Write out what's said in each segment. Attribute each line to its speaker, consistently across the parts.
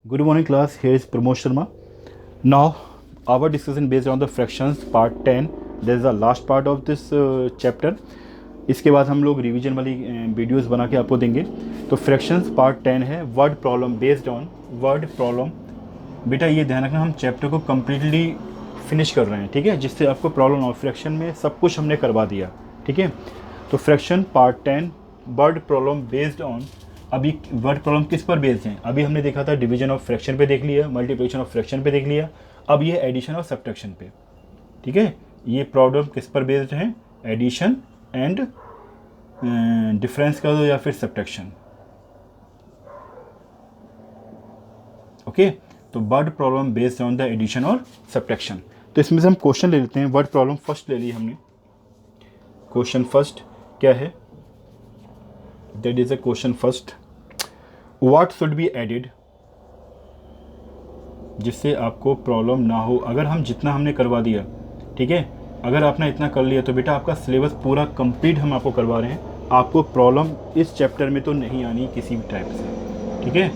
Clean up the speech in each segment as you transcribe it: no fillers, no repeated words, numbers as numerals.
Speaker 1: Good morning class, here is Pramod Sharma. Now our discussion based on the fractions part 10. There is the last part of this chapter. इसके बाद हम लोग revision वाली videos बना के आपको देंगे. तो फ्रैक्शंस पार्ट 10 है, word problem based on word problem. बेटा ये ध्यान रखना, हम चैप्टर को कम्प्लीटली फिनिश कर रहे हैं, ठीक है, जिससे आपको प्रॉब्लम और फ्रैक्शन में सब कुछ हमने करवा दिया, ठीक है. तो fraction part 10 word problem based on. अभी वर्ड प्रॉब्लम किस पर बेस्ड हैं? अभी हमने देखा था डिवीजन ऑफ फ्रैक्शन पे देख लिया, मल्टीप्लिकेशन ऑफ फ्रैक्शन पे देख लिया. अब ये एडिशन और सब्ट्रैक्शन पे, ठीक है. ये प्रॉब्लम किस पर बेस्ड है? एडिशन एंड डिफरेंस कर दो या फिर सब्ट्रैक्शन. ओके. तो word problem based on the addition और सब्ट्रैक्शन. तो इसमें से हम क्वेश्चन ले लेते हैं. वर्ड प्रॉब्लम फर्स्ट ले ली हमने. क्वेश्चन फर्स्ट क्या है? That is a question first. What should be added, जिससे आपको प्रॉब्लम ना हो. अगर हम जितना हमने करवा दिया, ठीक है, अगर आपने इतना कर लिया तो बेटा आपका सिलेबस पूरा कंप्लीट हम आपको करवा रहे हैं. आपको प्रॉब्लम इस चैप्टर में तो नहीं आनी किसी भी टाइप से, ठीक है.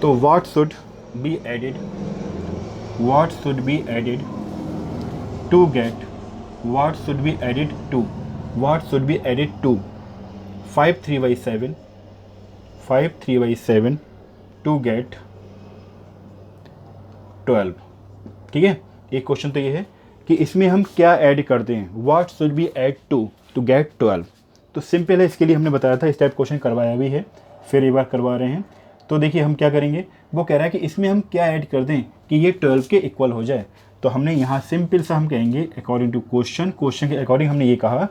Speaker 1: तो what should be added, what should be added to get, what should be added to, what should be added to 5 3/7, 5 3/7 to get 12. ठीक है. एक क्वेश्चन तो ये है कि इसमें हम क्या ऐड करते हैं. What should be add to get 12. तो सिंपल है, इसके लिए हमने बताया था, इस टाइप क्वेश्चन करवाया भी है, फिर एक बार करवा रहे हैं. तो देखिए हम क्या करेंगे, वो कह रहा है कि इसमें हम क्या ऐड कर दें कि ये 12 के इक्वल हो जाए. तो हमने यहाँ सिंपल सा हम कहेंगे अकॉर्डिंग टू क्वेश्चन, क्वेश्चन के अकॉर्डिंग हमने ये कहा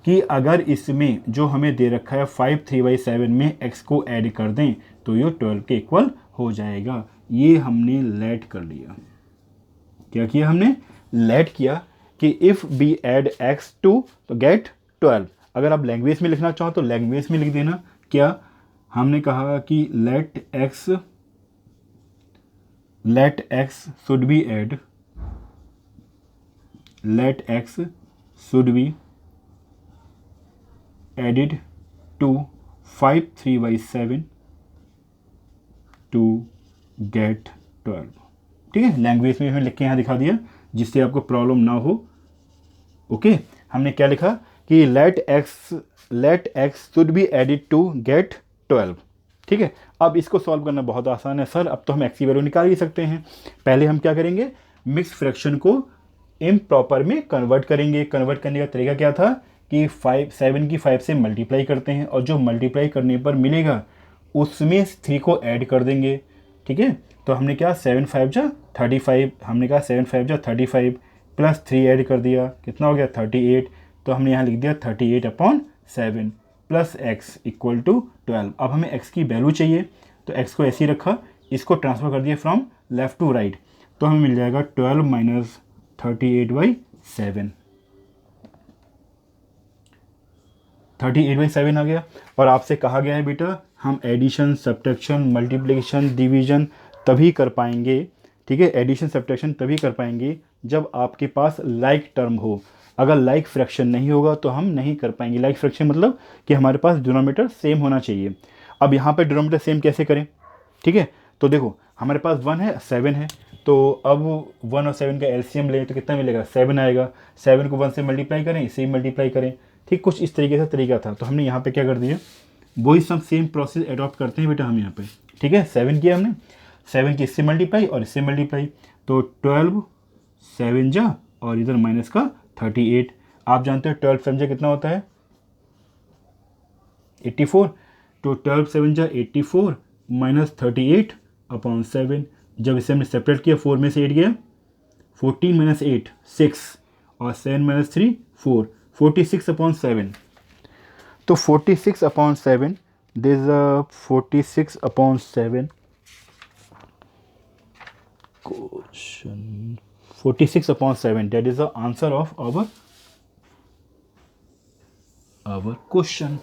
Speaker 1: कि अगर इसमें जो हमें दे रखा है 5 3/7 में x को ऐड कर दें तो ये 12 के इक्वल हो जाएगा. ये हमने लेट कर लिया. क्या किया हमने? लेट किया कि if be add x to to get 12. अगर आप लैंग्वेज में लिखना चाहो तो लैंग्वेज में लिख देना. क्या हमने कहा कि let x should be add, let x should be added to 5 3/7 to get 12. ठीक है. लैंग्वेज में लिख के यहाँ दिखा दिया जिससे आपको प्रॉब्लम ना हो. ओके. हमने क्या लिखा कि let x should be added to get 12. ठीक है. अब इसको सॉल्व करना बहुत आसान है सर, अब तो हम एक्स की वैल्यू निकाल ही सकते हैं. पहले हम क्या करेंगे, मिक्स फ्रैक्शन को इम्प्रॉपर में कन्वर्ट करेंगे. कन्वर्ट करने का तरीका क्या था कि 7 की 5 से मल्टीप्लाई करते हैं और जो मल्टीप्लाई करने पर मिलेगा उसमें 3 को ऐड कर देंगे. ठीक है. तो हमने क्या 7 5 जा 35, हमने कहा 7 5 जा 35 प्लस 3 ऐड कर दिया, कितना हो गया 38. तो हमने यहाँ लिख दिया 38/7 प्लस एक्स इक्वल टू 12. अब हमें x की वैल्यू चाहिए तो x को ऐसे ही रखा, इसको ट्रांसफर कर दिया फ्रॉम लेफ्ट टू राइट. तो हमें मिल जाएगा 12 माइनस 38/7, 38/7 आ गया. और आपसे कहा गया है बेटा हम एडिशन सब्ट्रैक्शन मल्टीप्लिकेशन डिवीजन तभी कर पाएंगे, ठीक है, एडिशन सब्ट्रैक्शन तभी कर पाएंगे जब आपके पास लाइक टर्म हो. अगर लाइक फ्रैक्शन नहीं होगा तो हम नहीं कर पाएंगे. लाइक फ्रैक्शन मतलब कि हमारे पास डिनोमिनेटर सेम होना चाहिए. अब यहाँ पे डिनोमिनेटर सेम कैसे करें? ठीक है. तो देखो हमारे पास 1 है 7 है, तो अब 1 और 7 का एलसीएम लें तो कितना मिलेगा 7 आएगा. 7 को 1 से मल्टीप्लाई करें, इसे मल्टीप्लाई करें. ठीक, कुछ इस तरीके से तरीका था. तो हमने यहाँ पे क्या कर दिया, वही सब सेम प्रोसेस एडॉप्ट करते हैं बेटा हम यहाँ पे. ठीक है. 7 किया हमने, 7 की इससे मल्टीप्लाई और इससे मल्टीप्लाई, तो 12 7 जा और इधर माइनस का 38. आप जानते हो 12 7 जा कितना होता है 84. तो 12 7 जा 84 माइनस 38/7. जब इसे हमने सेपरेट किया 4 में से 8 गया, 14 माइनस 8 6 और 7 माइनस 3 4, 46/7. तो 46/7, this is 46/7 question, 46/7, that is the answer of our question.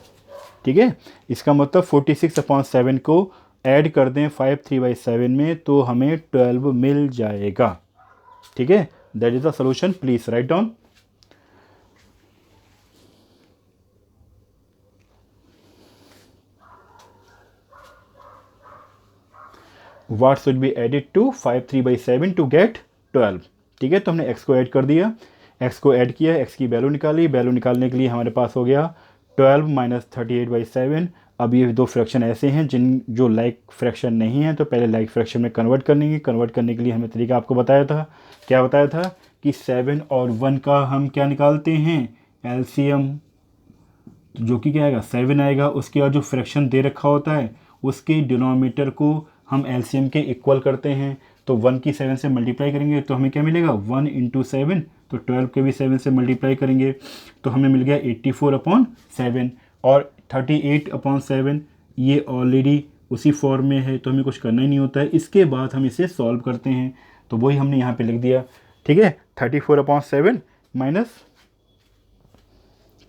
Speaker 1: ठीक है. इसका मतलब 46/7 को ऐड कर दें 5 3/7 में तो हमें 12 मिल जाएगा. ठीक है. That is the solution. Please write down. What should be added to 5/3/7 to get 12। ठीक है, तो हमने x को ऐड कर दिया, x को ऐड किया, x की वैल्यू निकाली, वैल्यू निकालने के लिए हमारे पास हो गया 12 माइनस 38/7। अब ये दो फ्रैक्शन ऐसे हैं जो लाइक फ्रैक्शन नहीं है, तो पहले लाइक फ्रैक्शन में कन्वर्ट करने के लिए हमने तरीका आपको बताया था। क्या बताया था कि 7 और 1 का हम क्या निकालते हैं, एलसीएम, जो कि क्या आएगा 7 आएगा। उसके बाद जो फ्रैक्शन दे रखा होता है उसके डिनोमिनेटर को हम एलसीएम के इक्वल करते हैं, तो 1 की 7 से मल्टीप्लाई करेंगे तो हमें क्या मिलेगा 1 इंटू 7, तो 12 के भी 7 से मल्टीप्लाई करेंगे तो हमें मिल गया 84/7 और 38/7 ये ऑलरेडी उसी फॉर्म में है, तो हमें कुछ करना ही नहीं होता है। इसके बाद हम इसे सॉल्व करते हैं, तो वही हमने यहाँ पे लिख दिया। ठीक है, 34/7 माइनस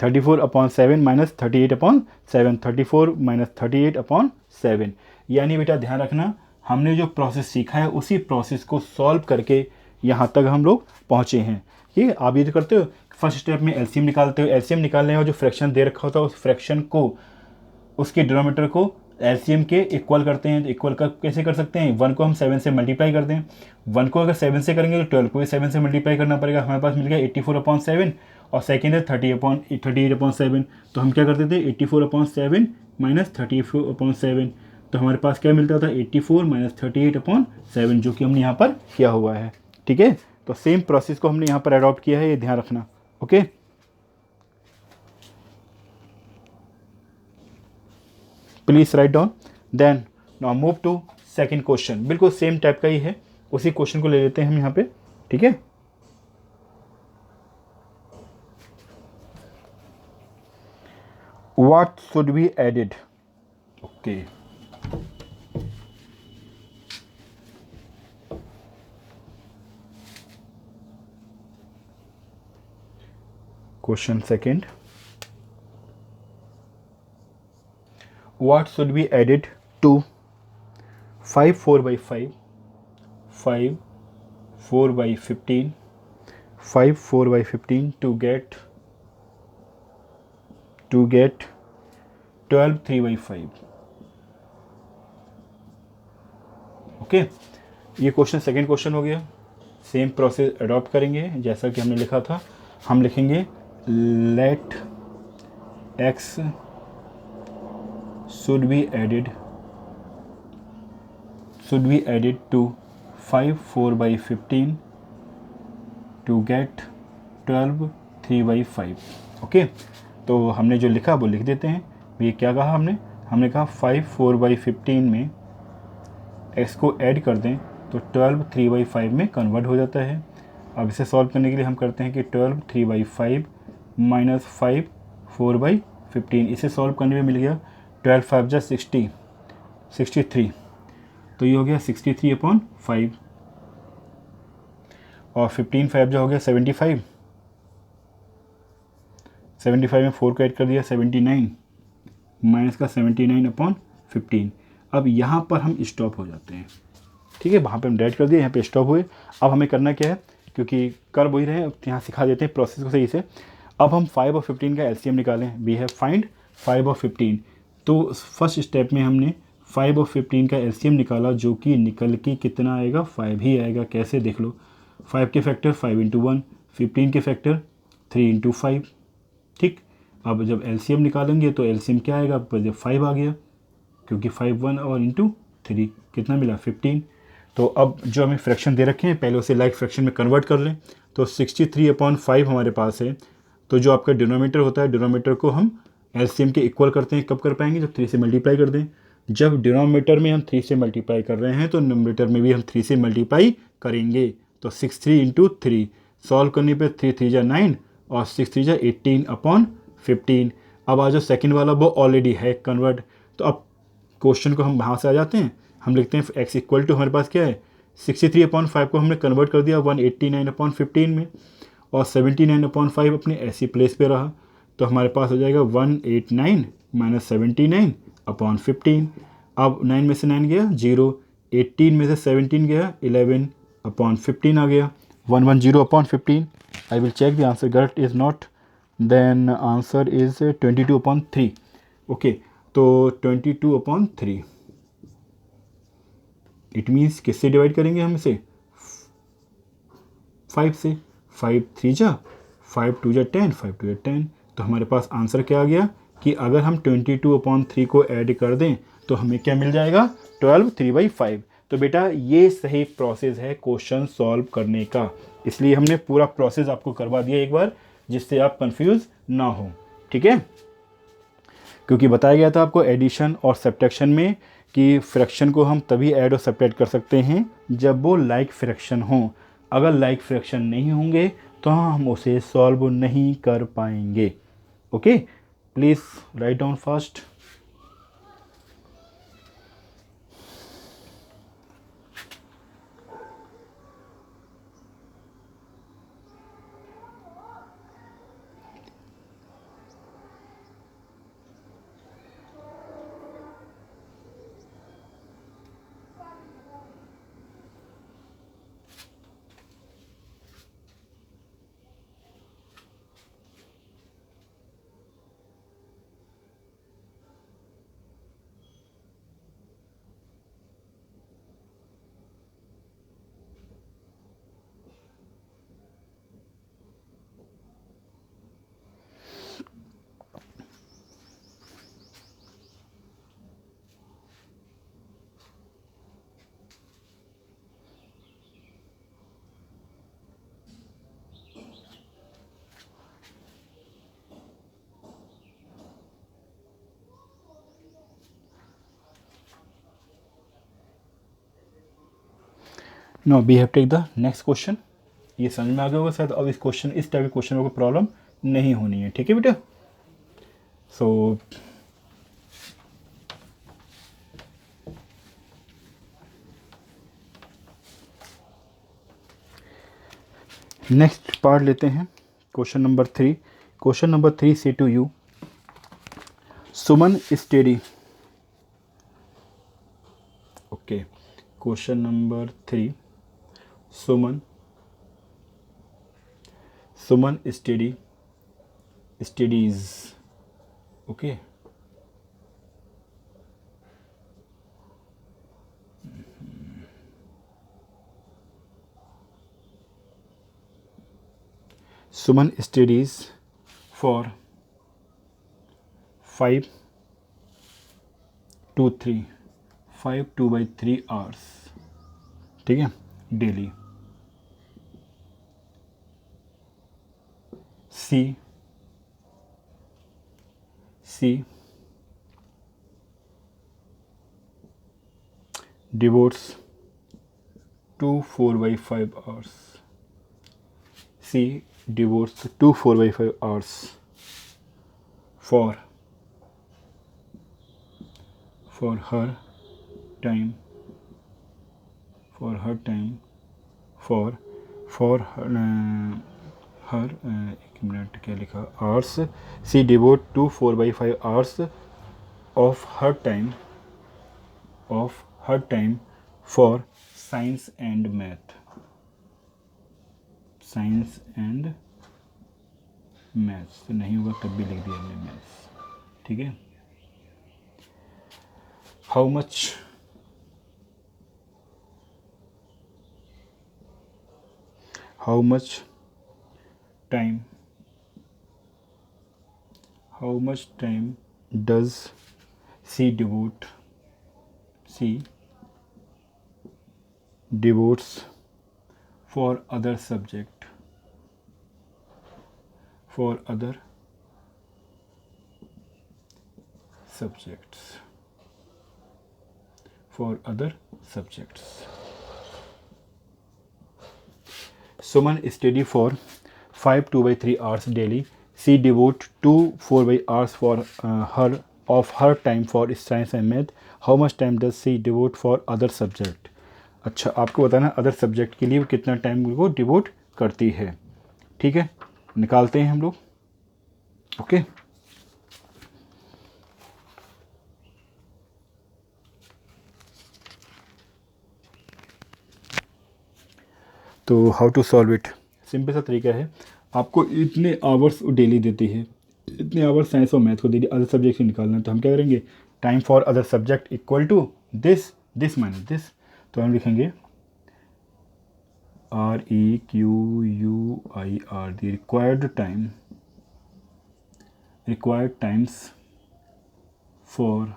Speaker 1: 34/7 माइनस 38/7, 34 माइनस 38/7। यानी बेटा ध्यान रखना, हमने जो प्रोसेस सीखा है उसी प्रोसेस को सॉल्व करके यहाँ तक हम लोग पहुँचे हैं। ठीक है, आप ये तो करते हो, फर्स्ट स्टेप में एलसीएम निकालते हो, एलसीएम निकालने में जो फ्रैक्शन दे रखा होता है उस फ्रैक्शन को, उसके डिनोमिनेटर को एलसीएम के इक्वल करते हैं। तो इक्वल का कैसे कर सकते हैं, 1 को हम 7 से मल्टीप्लाई कर दें, 1 को अगर 7 से करेंगे तो 12 को भी 7 से मल्टीप्लाई करना पड़ेगा। हमारे पास मिल गया 84/7 और सेकेंड है 38/7। तो हम क्या करते थे 84/7 माइनस 34/7, तो हमारे पास क्या मिलता था 84 माइनस 38/7, जो कि हमने यहाँ पर किया हुआ है। ठीक है, तो सेम प्रोसेस को हमने यहाँ पर अडॉप्ट किया है, ये ध्यान रखना। Okay, please write down. Then now move to second question, बिल्कुल सेम टाइप का ही है, उसी क्वेश्चन को ले लेते हैं हम यहाँ पे। ठीक है, what should be added. Okay, question second, what should be added to 5 4/5, 5 4/15, 5 4/15 to get 12 3/5। Okay, ये क्वेश्चन सेकंड क्वेश्चन हो गया। सेम प्रोसेस अडॉप्ट करेंगे जैसा कि हमने लिखा था। हम लिखेंगे late x should be added to 5 4/15 to get 12 3/5। Okay, तो हमने जो लिखा वो लिख देते हैं। ये क्या कहा हमने कहा 5 4/15 में x को ऐड कर दें तो 12 3/5 में कन्वर्ट हो जाता है। अब इसे सॉल्व करने के लिए हम करते हैं कि 12 3/5 माइनस 5 4/15, इसे सॉल्व करने में मिल गया 12 5 जा 60, 63, तो ये हो गया 63/5 और 15 5 जा हो गया 75, 75 में 4 को ऐड कर दिया 79 माइनस का 79/15। अब यहाँ पर हम स्टॉप हो जाते हैं। ठीक है, वहाँ पे हम डायरेक्ट कर दिए, यहाँ पे स्टॉप हुए। अब हमें करना क्या है, क्योंकि कर वही रहे हैं, यहाँ सिखा देते हैं प्रोसेस को सही से। अब हम 5 और 15 का एलसीएम निकालें। वी हैव फाइंड 5 और 15। तो फर्स्ट स्टेप में हमने 5 और 15 का एलसीएम निकाला, जो कि निकल के कितना आएगा 5 ही आएगा। कैसे देख लो, 5 के फैक्टर 5 × 1, 15 के फैक्टर 3 × 5। ठीक, अब जब एलसीएम निकालेंगे तो एलसीएम क्या आएगा, जब 5 आ गया, क्योंकि 5 1 और इंटू 3 कितना मिला 15। तो अब जो हमें फ्रैक्शन दे रखे हैं पहले उसे लाइक फ्रैक्शन में कन्वर्ट कर लें। तो 63/5 हमारे पास है, तो जो आपका डिनोमीटर होता है, डिनोमीटर को हम एलसीएम के इक्वल करते हैं। कब कर पाएंगे, जब 3 से मल्टीप्लाई कर दें। जब डिनोमीटर में हम 3 से मल्टीप्लाई कर रहे हैं तो न्यूमरेटर में भी हम 3 से मल्टीप्लाई करेंगे। तो 63 × 3 सॉल्व करने पे 3 3 जा 9 और 6 3 जा 18/15। अब आ जाओ सेकेंड वाला, वो ऑलरेडी है कन्वर्ट। तो अब क्वेश्चन को हम वहाँ से आ जाते हैं, हम लिखते हैं x इक्वल टू हमारे पास क्या है 63/5 को हमने कन्वर्ट कर दिया 189/15 में, और 79/5 अपने ऐसी प्लेस पे रहा। तो हमारे पास हो जाएगा 189 माइनस 79/15। अब 9 में से 9 गया 0, 18 में से 17 गया 11/15 आ गया 110/15। I will check the answer, correct is not, then answer is 22/3। Okay, तो 22/3 इट मीन्स किससे डिवाइड करेंगे हम इसे, 5 से, 5 3 जा 5 2 जा 10, 5 2 जा 10। तो हमारे पास आंसर क्या आ गया कि अगर हम 22/3 को ऐड कर दें तो हमें क्या मिल जाएगा, 12 3/5। तो बेटा ये सही प्रोसेस है क्वेश्चन सॉल्व करने का, इसलिए हमने पूरा प्रोसेस आपको करवा दिया एक बार, जिससे आप कंफ्यूज ना हो, ठीक है। क्योंकि बताया गया था आपको एडिशन और सब्ट्रैक्शन में कि फ्रैक्शन को हम तभी ऐड और सब्ट्रैक्ट कर सकते हैं जब वो लाइक फ्रैक्शन हो। अगर लाइक फ्रैक्शन नहीं होंगे तो हम उसे सॉल्व नहीं कर पाएंगे। Okay, please write down fast. No we have take the next question. ये समझ में आ गया होगा शायद। अब इस क्वेश्चन, इस टाइप के क्वेश्चन में कोई प्रॉब्लम नहीं होनी है, ठीक है बेटा। सो नेक्स्ट पार्ट लेते हैं, क्वेश्चन नंबर 3। क्वेश्चन नंबर 3 से to you, Suman study. Okay, question number 3, Suman studies. Okay, Suman studies for 5 to 3 hours, ठीक है, daily. She devotes to 4/5 hours. She devotes to 4/5 hours for her time for her एक minute, क्या लिखा, hours. She devotes to 4/5 hours of her time for science and math. तो नहीं होगा तब भी लिख दिया हमने मैथ्स, ठीक है। How much time does she devotes for other subjects Suman study for 5 2/3 hours daily. She devotes 4/5 hours for her time for science and math. How much time does she devote for other subject? अच्छा, आपको बताना other subject के लिए कितना time वो devote करती है, ठीक है। निकालते हैं हम लोग। ओके, तो how to solve it, simple सा तरीका है। आपको इतने आवर्स डेली देती है, इतने आवर्स साइंस और मैथ को दे दी, अदर सब्जेक्ट से निकालना है, तो हम क्या करेंगे, time for other subject equal to this minus this. तो हम लिखेंगे REQUIR, the required times for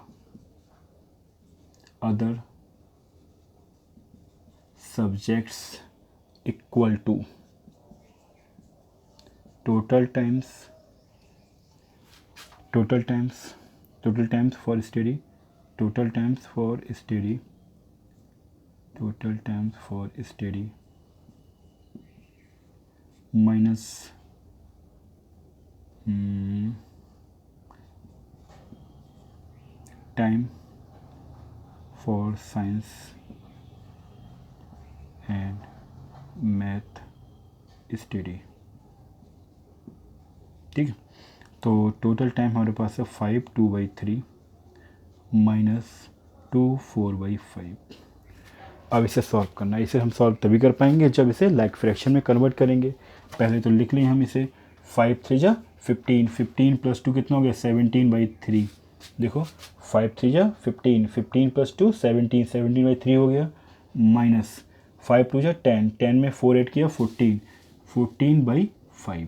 Speaker 1: other subjects equal to total times for study, total times for study minus time for science and math study. ठीक है, तो total time हमारे पास है 5 2/3 minus 2 4/5। अब इसे सॉल्व करना है। इसे हम सॉल्व तभी कर पाएंगे जब इसे लाइक फ्रैक्शन में कन्वर्ट करेंगे। पहले तो लिख लें हम इसे 5 3 जा 15, 15 + 2 कितना हो गया 17/3। देखो 5 3 जा 15, 15 + 2 17, 17/3 हो गया, माइनस 5 2 जा 10, 10 में 4 ऐड किया 14, 14/5।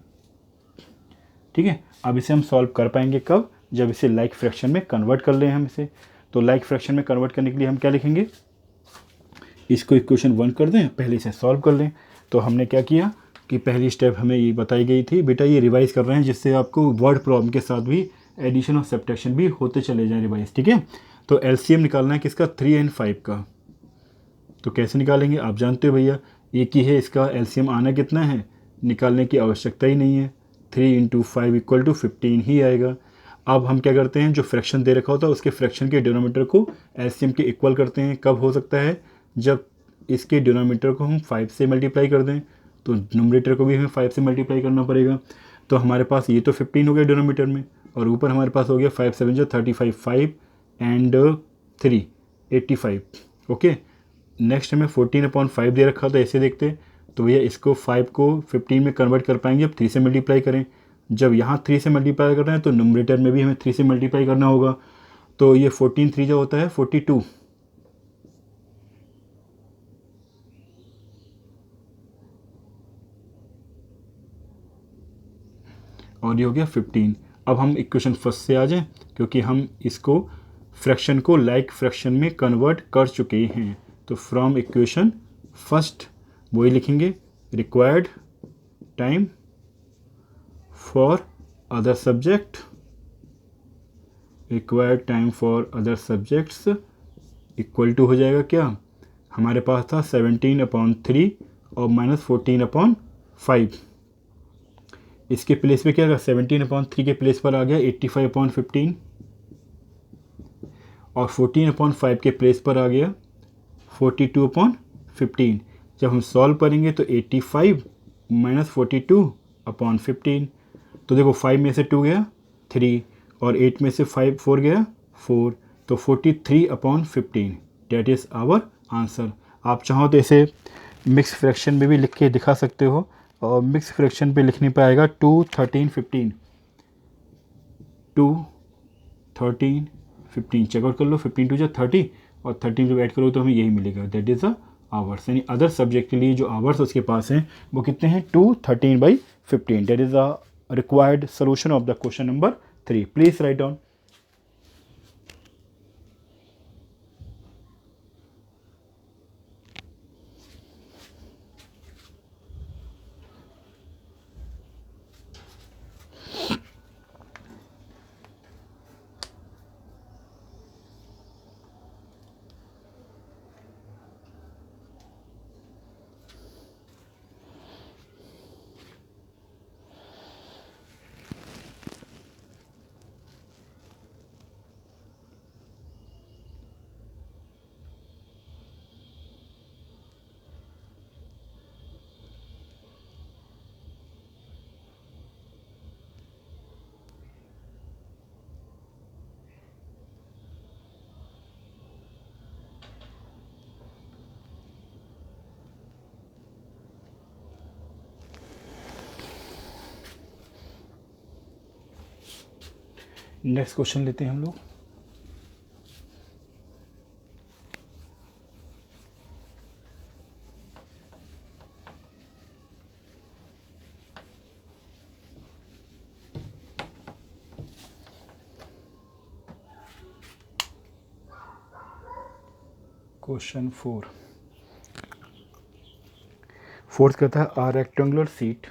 Speaker 1: ठीक है, अब इसे हम सॉल्व कर पाएंगे कब, जब इसे लाइक फ्रैक्शन में कन्वर्ट कर लें हम इसे। तो लाइक फ्रैक्शन में कन्वर्ट करने के लिए हम क्या लिखेंगे, इसको इक्वेशन 1 कर दें, पहले इसे सॉल्व कर लें। तो हमने क्या किया कि पहली स्टेप हमें ये बताई गई थी, बेटा ये रिवाइज कर रहे हैं जिससे आपको वर्ड प्रॉब्लम के साथ भी एडिशन और सब्ट्रैक्शन भी होते चले जाएं रिवाइज। ठीक है, तो एलसीएम निकालना है किसका 3 और 5 का। तो कैसे निकालेंगे, आप जानते हो भैया, एक ही है, इसका एलसीएम आना कितना है, निकालने की आवश्यकता ही नहीं है। 3 × 5 = 15 ही आएगा। अब हम क्या करते हैं, जो फ्रैक्शन दे रखा होता है उसके फ्रैक्शन के डिनोमिनेटर को एलसीएम के इक्वल करते हैं। कब हो सकता है, जब इसके डिनोमिनेटर को हम 5 से मल्टीप्लाई कर दें, तो न्यूमरेटर को भी हमें 5 से मल्टीप्लाई करना पड़ेगा। तो हमारे पास ये तो 15 हो गया डिनोमिनेटर में, और ऊपर हमारे पास हो गया 5 7 जो 35, 5 एंड 3 85। ओके, नेक्स्ट हमें 14/5 दे रखा था, ऐसे देखते तो भैया इसको 5 को 15 में कन्वर्ट कर पाएंगे जब 3 से मल्टीप्लाई करें। जब यहाँ 3 से मल्टीप्लाई कर रहे हैं तो न्यूमरेटर में भी हमें 3 से मल्टीप्लाई करना होगा। तो ये 14 3 जो होता है 42, और ये हो गया 15। अब हम इक्वेशन फर्स्ट से आ जाएं, क्योंकि हम इसको फ्रैक्शन को लाइक फ्रैक्शन में कन्वर्ट कर चुके हैं। तो फ्रॉम इक्वेशन फर्स्ट वही लिखेंगे, required time for other subject, required time for other subjects equal to हो जाएगा क्या, हमारे पास था 17/3 और माइनस 14/5। इसके प्लेस पे क्या होगा, 17/3 के प्लेस पर आ गया 85/15, और 14/5 के प्लेस पर आ गया 42/15। जब हम सॉल्व करेंगे तो 85 - 42/15। तो देखो 5 में से 2 गया 3, और 8 में से 4 गया 4, तो 43/15 डेट इज़ आवर आंसर। आप चाहो तो इसे मिक्स फ्रैक्शन में भी लिख के दिखा सकते हो, और मिक्स फ्रैक्शन पे लिखने पे आएगा 2 13 15, 2 13 15। चेकआउट कर लो, 15 2 = 30, और 13 जब ऐड करो तो हमें यही मिलेगा, दैट इज़ द आवर्स। यानी अदर सब्जेक्ट के लिए जो आवर्स उसके पास हैं वो कितने हैं, 2 13/15। That is the required solution of the question number 3। Please write down. Next question लेते हैं हम लोग। क्वेश्चन 4 फोर्थ कहता है a rectangular sheet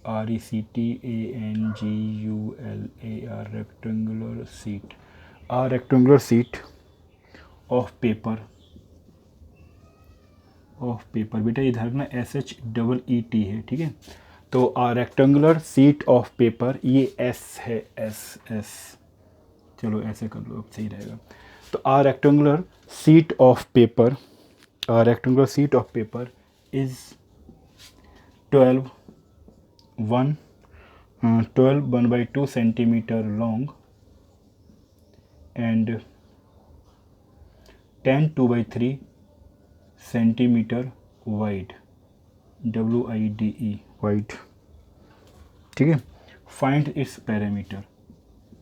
Speaker 1: RECTANGULAR rectangular sheet of paper बेटा इधर ना SHEET है, ठीक है। तो a rectangular sheet of paper, ये S है, S चलो ऐसे कर लो, अब सही रहेगा। तो a rectangular sheet of paper is 12 1/2 centimeter long and 10 2/3 centimeter wide, WIDE wide, ठीक है। फाइंड इट्स पैरामीटर,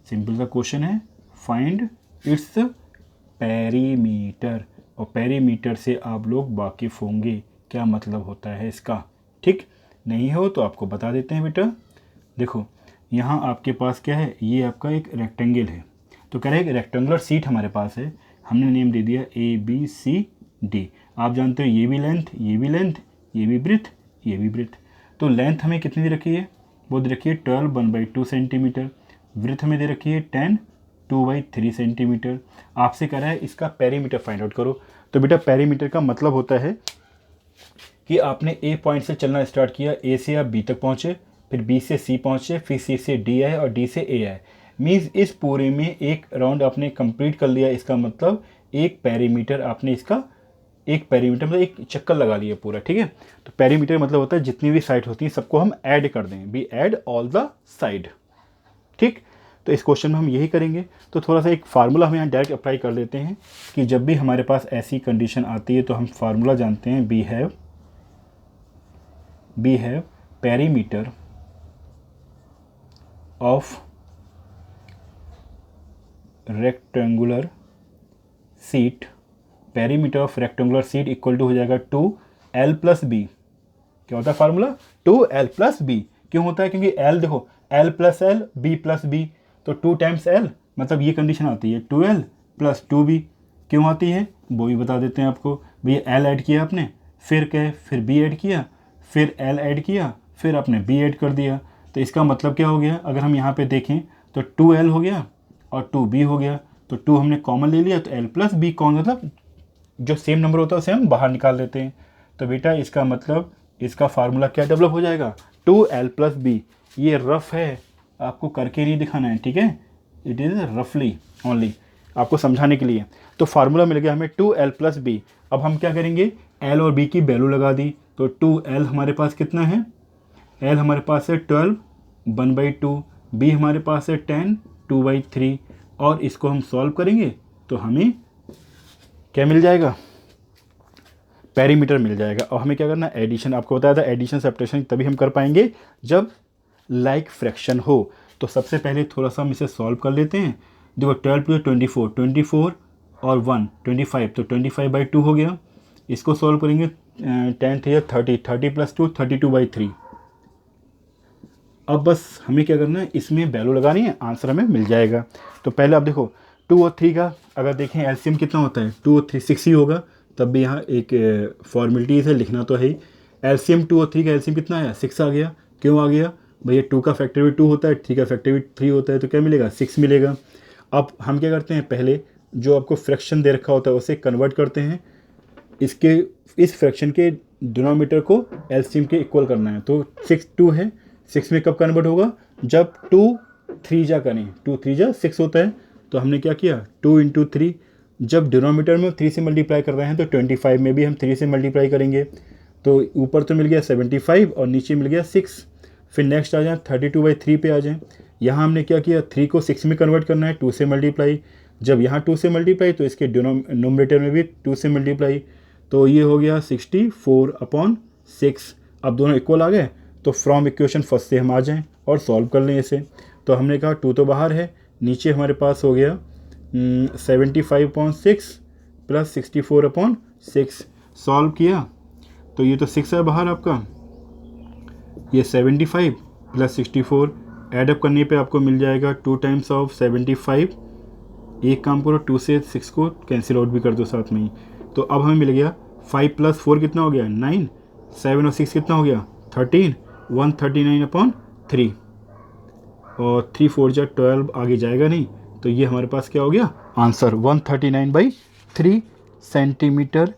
Speaker 1: सिंपल सा क्वेश्चन है, फाइंड इट्स पैरीमीटर, और पैरीमीटर से आप लोग वाकिफ़ होंगे क्या मतलब होता है इसका, ठीक। नहीं हो तो आपको बता देते हैं बेटा। देखो यहाँ आपके पास क्या है, ये आपका एक रेक्टेंगल है, तो कह रहे हैं कि रेक्टेंगुलर सीट हमारे पास है, हमने नेम दे दिया ABCD। आप जानते हो ये भी लेंथ, ये भी लेंथ, ये भी ब्रेथ, ये भी ब्रेथ। तो लेंथ हमें कितनी दे रखी है, वो दे रखी है 12 1/2 सेंटीमीटर, ब्रेथ हमें दे रखी है 10 2/3 सेंटीमीटर। आपसे कह रहा है इसका पेरीमीटर फाइंड आउट करो। तो बेटा पेरीमीटर का मतलब होता है कि आपने A पॉइंट से चलना स्टार्ट किया, A से आप B तक पहुँचे, फिर B से C पहुँचे, फिर C से D आए और D से A आए। मीन्स इस पूरे में एक राउंड आपने कंप्लीट कर लिया, इसका मतलब एक पेरीमीटर आपने इसका, एक पेरीमीटर मतलब एक चक्कर लगा लिया पूरा, ठीक है। तो पेरीमीटर मतलब होता है जितनी भी साइड होती हैं सबको हम ऐड कर दें, we add all the side, ठीक। तो इस क्वेश्चन में हम यही करेंगे। तो थोड़ा सा एक फार्मूला हम यहाँ डायरेक्ट अप्लाई कर लेते हैं कि जब भी हमारे पास ऐसी कंडीशन आती है तो हम फार्मूला जानते हैं, we have perimeter of rectangular sheet, perimeter of rectangular sheet equal to हो जाएगा 2L + B। क्या होता है फार्मूला, 2L + B। क्यों होता है, क्योंकि L देखो L + L B + B, तो 2 टाइम्स L, मतलब ये कंडीशन आती है 2L + 2B। क्यों आती है वो भी बता देते हैं आपको। भैया L ऐड किया आपने, फिर क्या, फिर B ऐड किया, फिर L ऐड किया, फिर आपने B ऐड कर दिया। तो इसका मतलब क्या हो गया, अगर हम यहाँ पे देखें तो 2L हो गया और 2B हो गया, तो 2 हमने कॉमन ले लिया, तो L + B कौन, मतलब जो सेम नंबर होता है उसे हम बाहर निकाल देते हैं। तो बेटा इसका मतलब इसका फार्मूला क्या डेवलप हो जाएगा, 2L + B। ये रफ है, आपको करके नहीं दिखाना है, ठीक है, इट इज़ रफली ओनली आपको समझाने के लिए। तो फार्मूला मिल गया हमें 2L + B। अब हम क्या करेंगे, L और B की वैल्यू लगा दी, तो 2L हमारे पास कितना है, L हमारे पास है 12 1/2, B हमारे पास है 10 2/3, और इसको हम सॉल्व करेंगे तो हमें क्या मिल जाएगा, पेरीमीटर मिल जाएगा। और हमें क्या करना है, एडिशन, आपको बताया था एडिशन सब्ट्रैक्शन तभी हम कर पाएंगे जब लाइक फ्रैक्शन हो। तो सबसे पहले थोड़ा सा हम इसे सॉल्व कर लेते हैं। देखो 12 + 24 और 1 25, तो 25/2 हो गया। इसको सॉल्व करेंगे 10 3 30 30 + 2 32/3। अब बस हमें क्या करना है, इसमें वैल्यू लगानी है, आंसर हमें मिल जाएगा। तो पहले आप देखो 2 और 3 का अगर देखें एलसीएम कितना होता है, 2 और 3 6 ही होगा, तब भी यहाँ एक फॉर्मेलिटी है, लिखना तो है ही। एलसीएम 2 और 3 का एलसीएम कितना आया, 6 आ गया। क्यों आ गया भैया, 2 का फैक्टर भी 2 होता है, 3 का फैक्टर भी 3 होता है, तो क्या मिलेगा, 6 मिलेगा। अब हम क्या करते हैं, पहले जो आपको फ्रैक्शन दे रखा होता है उसे कन्वर्ट करते हैं, इसके इस फ्रैक्शन के डिनोमिनेटर को एलसीएम के इक्वल करना है। तो 6 2 है, 6 में कब कन्वर्ट होगा, जब 2 3 जा करें, 2 3 जा 6 होता है। तो हमने क्या किया, 2 × 3, जब डिनोमिनेटर में 3 से मल्टीप्लाई कर रहे हैं तो 25 में भी हम 3 से मल्टीप्लाई करेंगे। तो ऊपर तो मिल गया 75 और नीचे मिल गया 6। फिर नेक्स्ट आ जाए 32/3 पे आ जाएँ। यहाँ हमने क्या किया, 3 को 6 में कन्वर्ट करना है, 2 से मल्टीप्लाई। जब यहाँ 2 से मल्टीप्लाई तो इसके डिनोमिनेटर में भी 2 से मल्टीप्लाई, तो ये हो गया 64/6। अब दोनों इक्वल आ गए, तो फ्रॉम इक्वेशन फर्स्ट से हम आ जाएं और सॉल्व कर लें इसे। तो हमने कहा 2 तो बाहर है, नीचे हमारे पास हो गया 75/6 + 64/6। सॉल्व किया तो ये तो 6 है बाहर आपका, ये 75 + 64 एडअप करने पे आपको मिल जाएगा 2 टाइम्स ऑफ 75 एक काम करो, 2 से 6 को कैंसिल आउट भी कर दो साथ में ही। तो अब हमें मिल गया 5 + 4 कितना हो गया 9, 7 और 6 कितना हो गया 13, 139/3 और 3 4 जा 12, आगे जाएगा नहीं, तो ये हमारे पास क्या हो गया answer 139/3 centimetre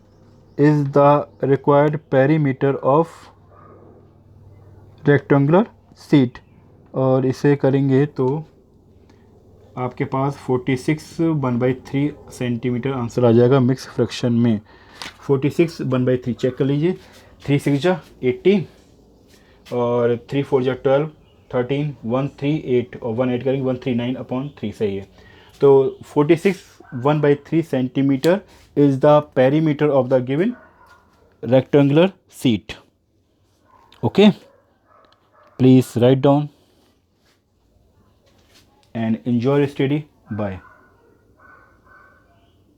Speaker 1: is the required perimeter of rectangular seat. और इसे करेंगे तो आपके पास 46 1/3 सेंटीमीटर आंसर आ जाएगा मिक्स फ्रैक्शन में। 46 1/3 चेक कर लीजिए, 3 6 जा 18 और 3 4 जा 12, 13, 138 और 1 ऐड करेंगे 139/3 सही है। तो 46 1/3 centimetre is the perimeter of the given rectangular seat. Okay, please write down and enjoy your study. Bye.